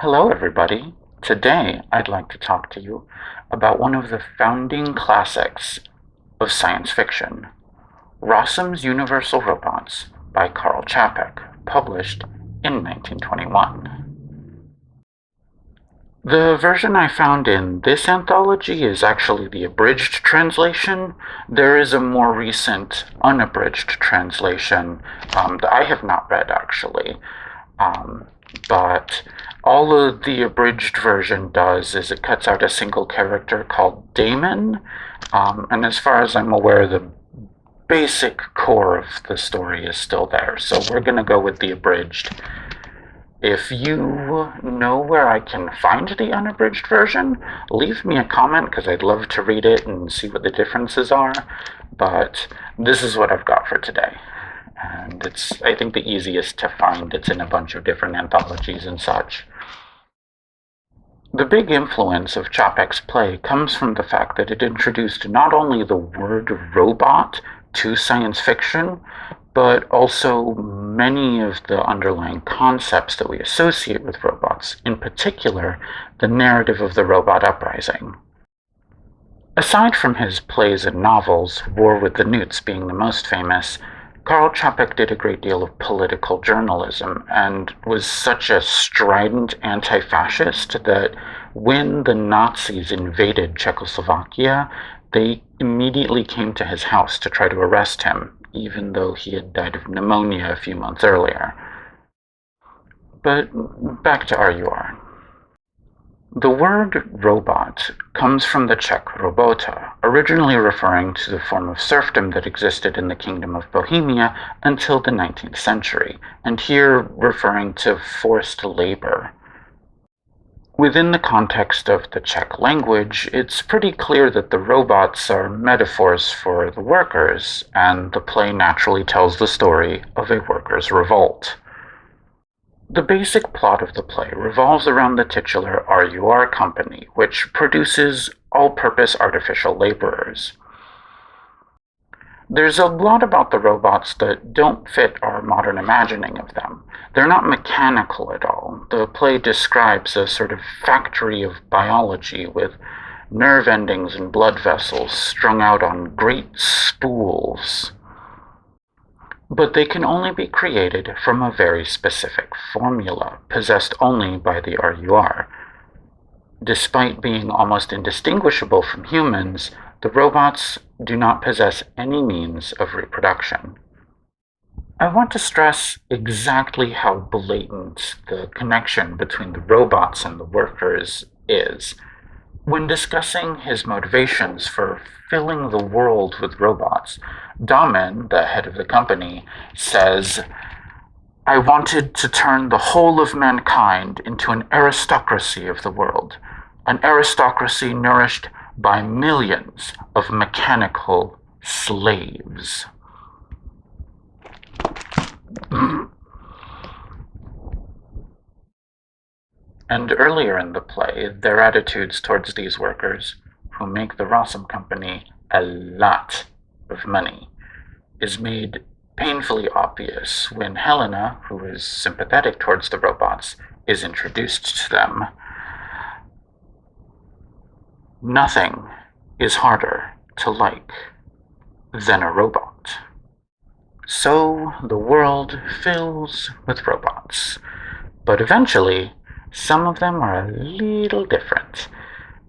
Hello, everybody. Today, I'd like to talk to you about one of the founding classics of science fiction, Rossum's Universal Robots by Karel Capek, published in 1921. The version I found in this anthology is actually the abridged translation. There is a more recent, unabridged translation that I have not read, actually. But all of the abridged version does is it cuts out a single character called Damon, and as far as I'm aware, the basic core of the story is still there, so we're gonna go with the abridged. If you know where I can find the unabridged version, leave me a comment because I'd love to read it and see what the differences are, but this is what I've got for today. And it's, I think, the easiest to find. It's in a bunch of different anthologies and such. The big influence of Capek's play comes from the fact that it introduced not only the word robot to science fiction, but also many of the underlying concepts that we associate with robots, in particular, the narrative of the robot uprising. Aside from his plays and novels, War with the Newts being the most famous, Karel Capek did a great deal of political journalism and was such a strident anti-fascist that when the Nazis invaded Czechoslovakia, they immediately came to his house to try to arrest him, even though he had died of pneumonia a few months earlier. But back to R.U.R. The word robot comes from the Czech robota, originally referring to the form of serfdom that existed in the Kingdom of Bohemia until the 19th century, and here referring to forced labor. Within the context of the Czech language, it's pretty clear that the robots are metaphors for the workers, and the play naturally tells the story of a workers' revolt. The basic plot of the play revolves around the titular R.U.R. company, which produces all-purpose artificial laborers. There's a lot about the robots that don't fit our modern imagining of them. They're not mechanical at all. The play describes a sort of factory of biology with nerve endings and blood vessels strung out on great spools. But they can only be created from a very specific formula, possessed only by the R.U.R. Despite being almost indistinguishable from humans, the robots do not possess any means of reproduction. I want to stress exactly how blatant the connection between the robots and the workers is. When discussing his motivations for filling the world with robots, Damen, the head of the company, says, "I wanted to turn the whole of mankind into an aristocracy of the world, an aristocracy nourished by millions of mechanical slaves." And earlier in the play, their attitudes towards these workers, who make the Rossum company a lot of money, is made painfully obvious when Helena, who is sympathetic towards the robots, is introduced to them. Nothing is harder to like than a robot. So the world fills with robots, but eventually some of them are a little different,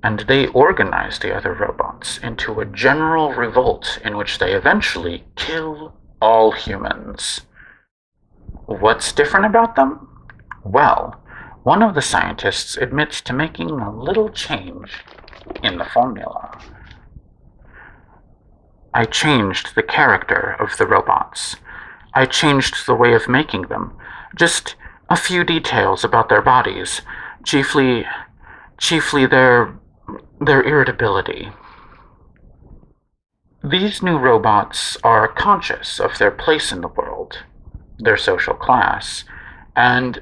and they organize the other robots into a general revolt in which they eventually kill all humans. What's different about them? Well, one of the scientists admits to making a little change in the formula. "I changed the character of the robots. I changed the way of making them. Just a few details about their bodies, chiefly their irritability. These new robots are conscious of their place in the world, their social class, and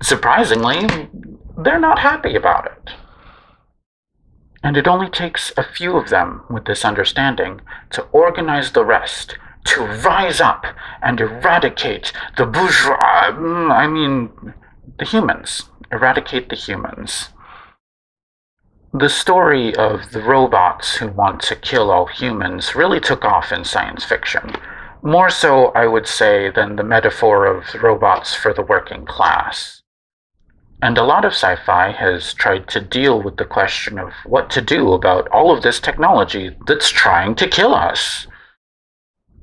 surprisingly, they're not happy about it. And it only takes a few of them with this understanding to organize the rest, to rise up and eradicate the bourgeois, the humans, eradicate the humans. The story of the robots who want to kill all humans really took off in science fiction. More so, I would say, than the metaphor of robots for the working class. And a lot of sci-fi has tried to deal with the question of what to do about all of this technology that's trying to kill us.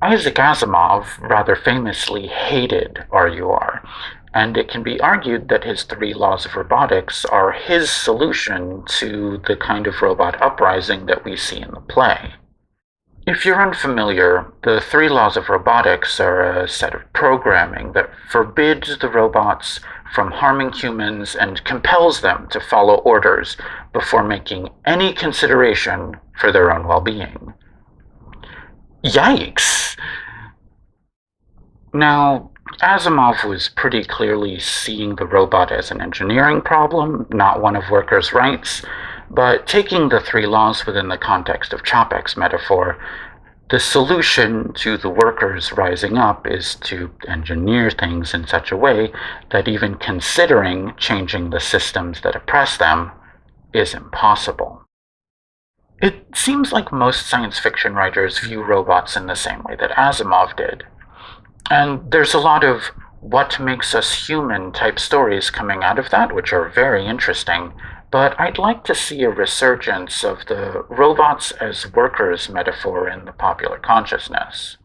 Isaac Asimov rather famously hated R.U.R, and it can be argued that his three laws of robotics are his solution to the kind of robot uprising that we see in the play. If you're unfamiliar, the three laws of robotics are a set of programming that forbids the robots from harming humans and compels them to follow orders before making any consideration for their own well-being. Yikes! Now, Asimov was pretty clearly seeing the robot as an engineering problem, not one of workers' rights, but taking the three laws within the context of Capek's metaphor, the solution to the workers rising up is to engineer things in such a way that even considering changing the systems that oppress them is impossible. It seems like most science fiction writers view robots in the same way that Asimov did. And there's a lot of what makes us human type stories coming out of that, which are very interesting. But I'd like to see a resurgence of the robots as workers metaphor in the popular consciousness.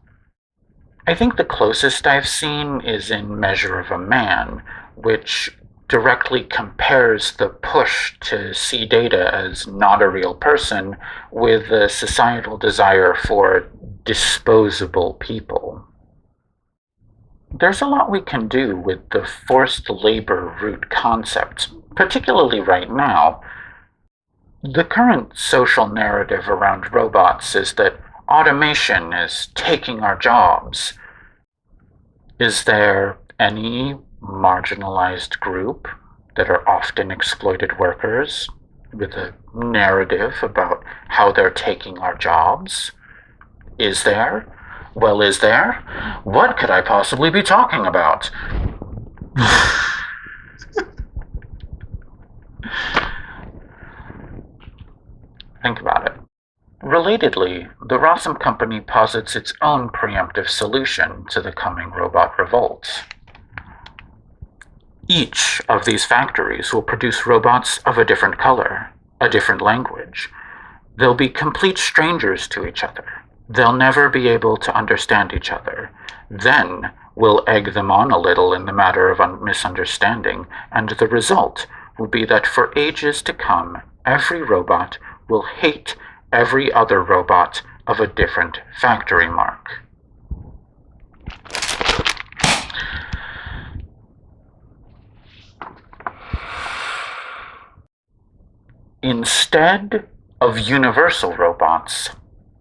I think the closest I've seen is in Measure of a Man, which directly compares the push to see data as not a real person with the societal desire for disposable people. There's a lot we can do with the forced labor root concept, particularly right now. The current social narrative around robots is that automation is taking our jobs. Is there any marginalized group that are often exploited workers with a narrative about how they're taking our jobs? Is there? Well, is there? What could I possibly be talking about? Think about it. Relatedly, the Rossum company posits its own preemptive solution to the coming robot revolt. Each of these factories will produce robots of a different color, a different language. They'll be complete strangers to each other. They'll never be able to understand each other. Then we'll egg them on a little in the matter of misunderstanding, and the result will be that for ages to come, every robot will hate every other robot of a different factory mark. Instead of universal robots,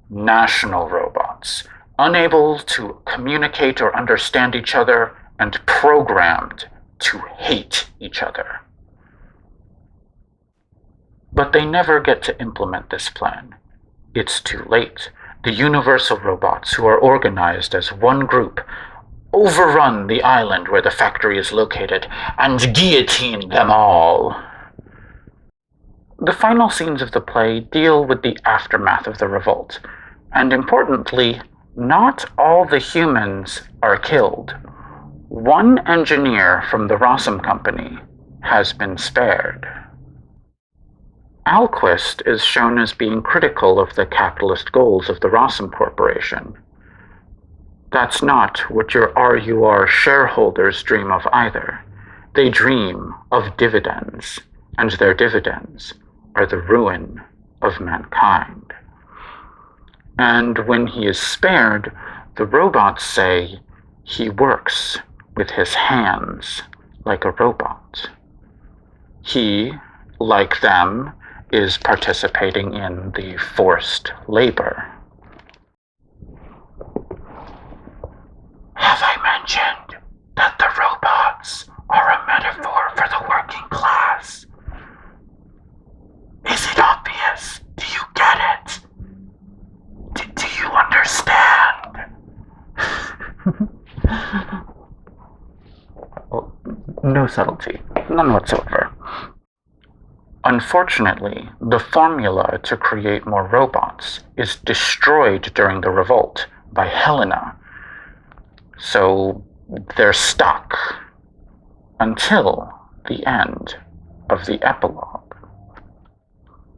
national robots, unable to communicate or understand each other and programmed to hate each other. But they never get to implement this plan. It's too late. The universal robots, who are organized as one group, overrun the island where the factory is located and guillotine them all. The final scenes of the play deal with the aftermath of the revolt, and importantly, not all the humans are killed. One engineer from the Rossum company has been spared. Alquist is shown as being critical of the capitalist goals of the Rossum Corporation. That's not what your R.U.R. shareholders dream of either. They dream of dividends, and their dividends are the ruin of mankind. And when he is spared, the robots say he works with his hands like a robot. He, like them, is participating in the forced labor. Have I mentioned that the robots are a metaphor for the working class? Is it obvious? Do you get it? Do you understand? No subtlety, none whatsoever. Unfortunately, the formula to create more robots is destroyed during the revolt by Helena, so they're stuck until the end of the epilogue.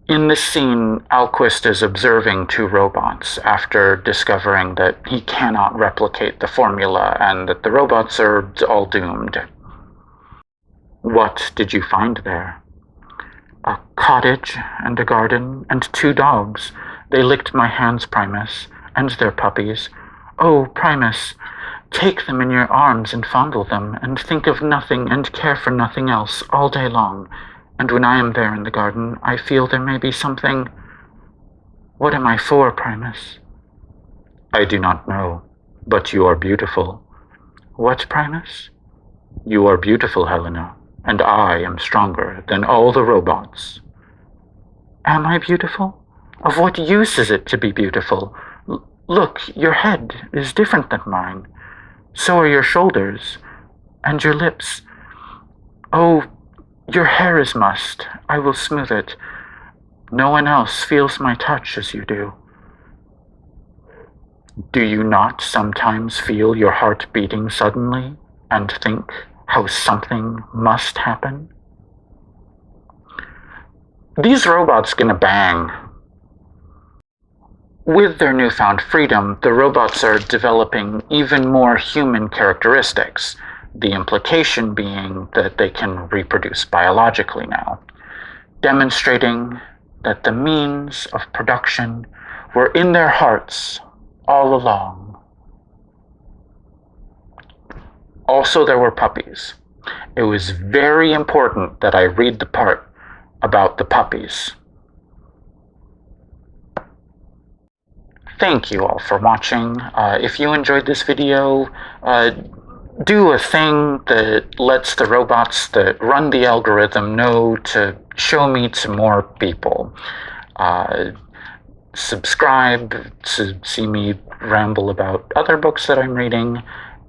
In this scene, Alquist is observing two robots after discovering that he cannot replicate the formula and that the robots are all doomed. What did you find there? A cottage and a garden and two dogs. They licked my hands, Primus, and their puppies. Oh, Primus, take them in your arms and fondle them, and think of nothing and care for nothing else all day long. And when I am there in the garden, I feel there may be something. What am I for, Primus? I do not know, but you are beautiful. What, Primus? You are beautiful, Helena, and I am stronger than all the robots. Am I beautiful? Of what use is it to be beautiful? Look, your head is different than mine. So are your shoulders, and your lips. Oh, your hair is mussed. I will smooth it. No one else feels my touch as you do. Do you not sometimes feel your heart beating suddenly and think how something must happen? These robots gonna bang. With their newfound freedom, the robots are developing even more human characteristics, the implication being that they can reproduce biologically now, demonstrating that the means of production were in their hearts all along. Also, there were puppies. It was very important that I read the part about the puppies. Thank you all for watching. If you enjoyed this video, do a thing that lets the robots that run the algorithm know to show me to more people. Subscribe to see me ramble about other books that I'm reading,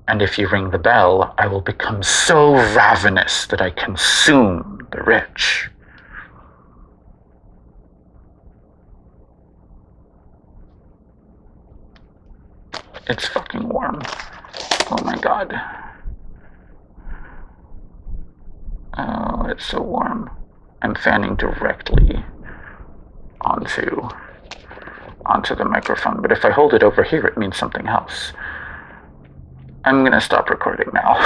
and if you ring the bell, I will become so ravenous that I consume the rich. It's fucking warm. Oh my god. Oh, it's so warm. I'm fanning directly onto the microphone, but if I hold it over here, it means something else. I'm gonna stop recording now.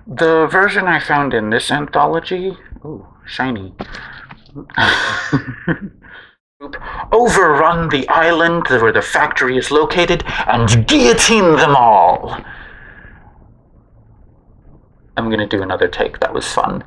The version I found in this anthology, ooh, shiny, overrun the island where the factory is located and guillotine them all. I'm gonna do another take, that was fun.